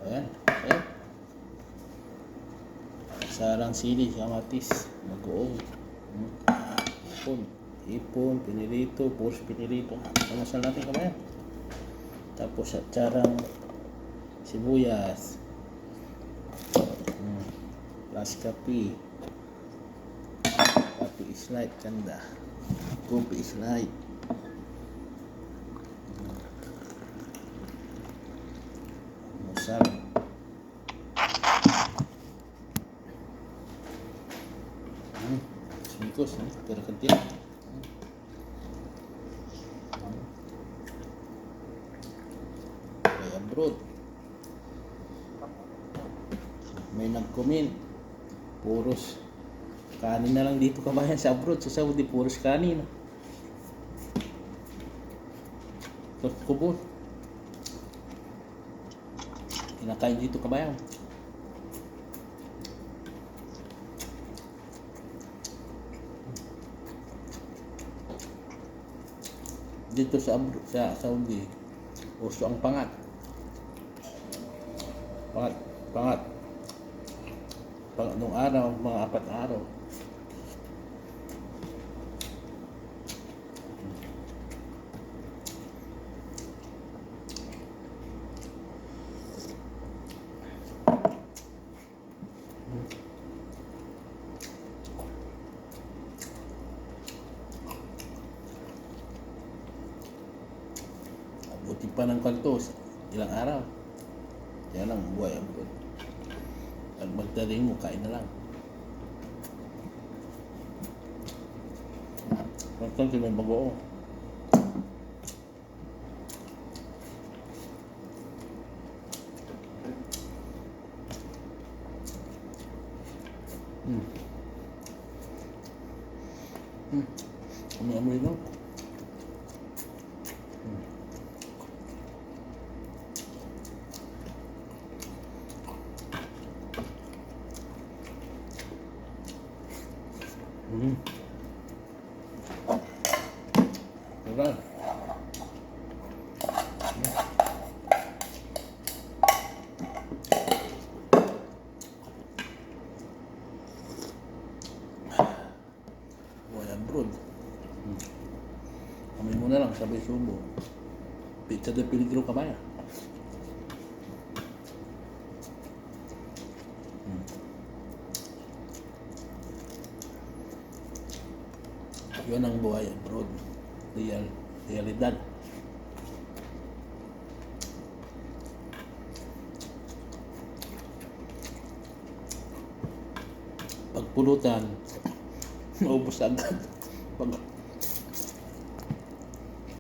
Ayan. Ayan. Sarang sili, kamatis, mag-uong. Ipon, pinirito, puros pinirito. Pamasal natin kabayan. Tapos atsarang sibuyas. Plus kape. Kape is light, kanda. Kopi is light. Masal. Semingkos, terkentil. Kaya abroad. May nag-comment. Puros kanin na lang dito kabayan sa abroad. Sa Saudi, puros kanin. Tapos kubot. Kinakain dito kabayan. Dito sa Saudi, uso ang pangat. Pangat nung araw, mga 4 araw. Buti pa ng kantos, ilang araw. Yan ang buhay ang good. Pag magdating mo, kain na lang. Kantos may bagoong. Amoy no? Diba? Buhay abroad. Kami muna lang sabay subo. Pizza de peligro ka ba ya? Yun ang buhay abroad. Realidad. Pagpulutan, maubos agad.